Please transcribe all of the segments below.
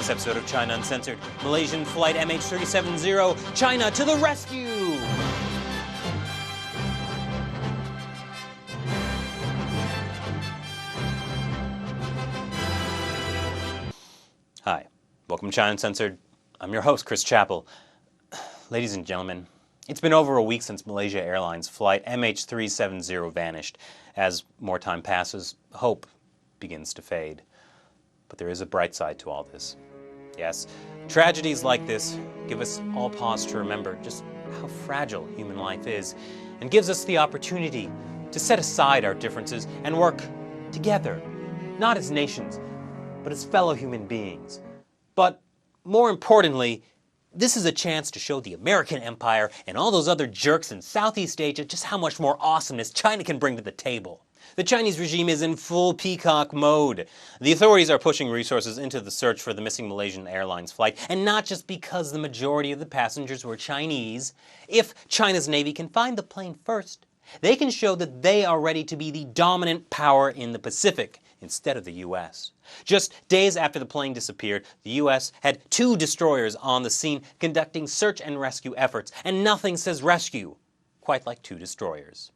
this episode of China Uncensored. Malaysian Flight MH370, China to the rescue! Hi, welcome to China Uncensored. I'm your host, Chris Chappell. Ladies and gentlemen, it's been over a week since Malaysia Airlines Flight MH370 vanished. As more time passes, hope begins to fade. But there is a bright side to all this. Yes, tragedies like this give us all pause to remember just how fragile human life is, and gives us the opportunity to set aside our differences and work together, not as nations, but as fellow human beings. But more importantly, this is a chance to show the American empire and all those other jerks in Southeast Asia just how much more awesomeness China can bring to the table. The Chinese regime is in full peacock mode. The authorities are pushing resources into the search for the missing Malaysian Airlines flight, and not just because the majority of the passengers were Chinese. If China's Navy can find the plane first, they can show that they are ready to be the dominant power in the Pacific instead of the U.S. Just days after the plane disappeared, the U.S. had 2 destroyers on the scene conducting search and rescue efforts, and nothing says rescue quite like 2 destroyers.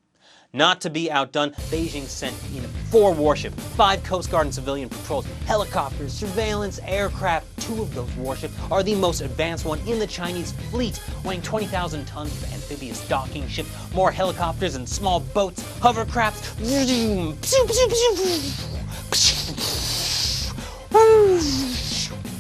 Not to be outdone, Beijing sent in 4 warships, 5 Coast Guard and civilian patrols, helicopters, surveillance aircraft. 2 of those warships are the most advanced one in the Chinese fleet, weighing 20,000 tons of amphibious docking ships, more helicopters and small boats, hovercrafts.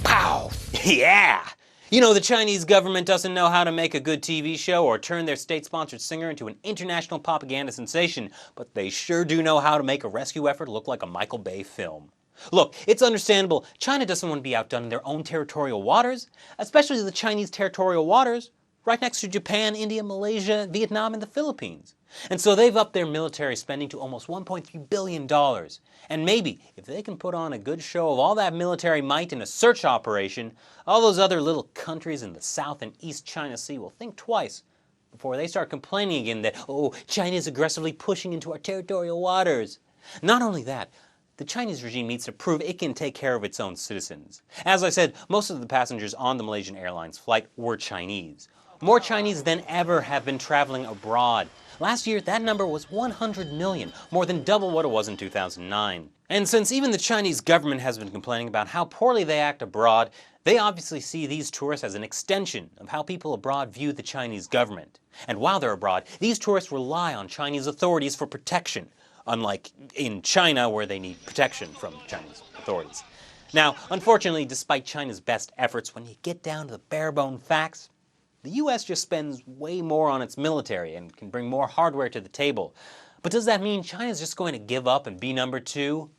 Pow! Yeah! You know, the Chinese government doesn't know how to make a good TV show or turn their state-sponsored singer into an international propaganda sensation, but they sure do know how to make a rescue effort look like a Michael Bay film. Look, it's understandable China doesn't want to be outdone in their own territorial waters, especially the Chinese territorial waters right next to Japan, India, Malaysia, Vietnam, and the Philippines. And so they've upped their military spending to almost $1.3 billion. And maybe, if they can put on a good show of all that military might in a search operation, all those other little countries in the South and East China Sea will think twice before they start complaining again that, oh, China is aggressively pushing into our territorial waters. Not only that, the Chinese regime needs to prove it can take care of its own citizens. As I said, most of the passengers on the Malaysian Airlines flight were Chinese. More Chinese than ever have been traveling abroad. Last year, that number was 100 million, more than double what it was in 2009. And since even the Chinese government has been complaining about how poorly they act abroad, they obviously see these tourists as an extension of how people abroad view the Chinese government. And while they're abroad, these tourists rely on Chinese authorities for protection, unlike in China where they need protection from Chinese authorities. Now, unfortunately, despite China's best efforts, when you get down to the bare-bone facts, the U.S. just spends way more on its military and can bring more hardware to the table. But does that mean China's just going to give up and be number 2?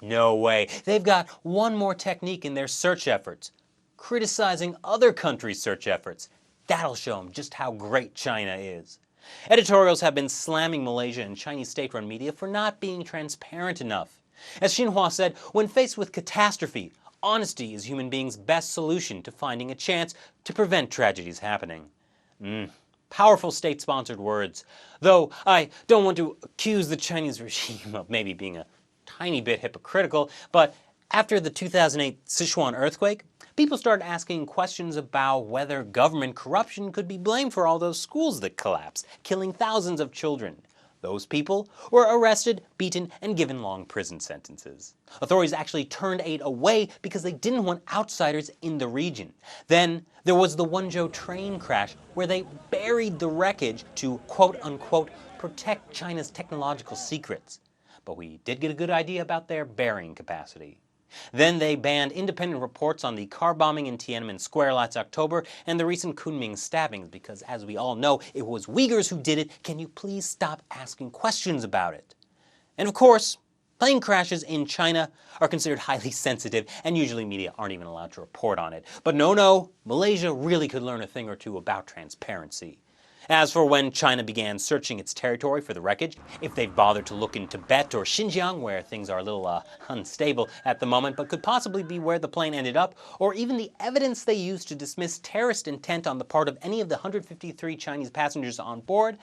No way. They've got one more technique in their search efforts: criticizing other countries' search efforts. That'll show them just how great China is. Editorials have been slamming Malaysia and Chinese state-run media for not being transparent enough. As Xinhua said, when faced with catastrophe, honesty is human beings' best solution to finding a chance to prevent tragedies happening. Powerful state-sponsored words. Though I don't want to accuse the Chinese regime of maybe being a tiny bit hypocritical, but after the 2008 Sichuan earthquake, people started asking questions about whether government corruption could be blamed for all those schools that collapsed, killing thousands of children. Those people were arrested, beaten, and given long prison sentences. Authorities actually turned aid away because they didn't want outsiders in the region. Then there was the Wenzhou train crash where they buried the wreckage to quote-unquote protect China's technological secrets. But we did get a good idea about their burying capacity. Then they banned independent reports on the car bombing in Tiananmen Square last October and the recent Kunming stabbings because, as we all know, it was Uyghurs who did it. Can you please stop asking questions about it? And of course, plane crashes in China are considered highly sensitive, and usually media aren't even allowed to report on it. But no, Malaysia really could learn a thing or two about transparency. As for when China began searching its territory for the wreckage, if they'd bothered to look in Tibet or Xinjiang, where things are a little unstable at the moment, but could possibly be where the plane ended up, or even the evidence they used to dismiss terrorist intent on the part of any of the 153 Chinese passengers on board,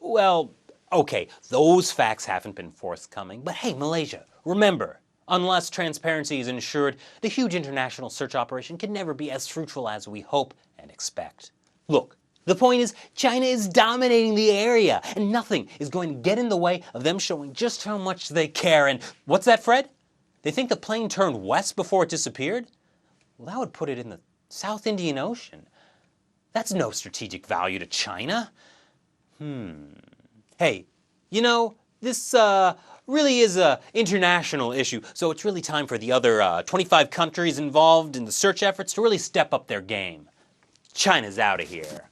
well, okay, those facts haven't been forthcoming, but hey, Malaysia, remember, Unless transparency is ensured, the huge international search operation can never be as fruitful as we hope and expect. Look, the point is, China is dominating the area, and nothing is going to get in the way of them showing just how much they care. And what's that, Fred? They think the plane turned west before it disappeared? Well, that would put it in the South Indian Ocean. That's no strategic value to China. Hey, you know, this really is an international issue, so it's really time for the other 25 countries involved in the search efforts to really step up their game. China's out of here.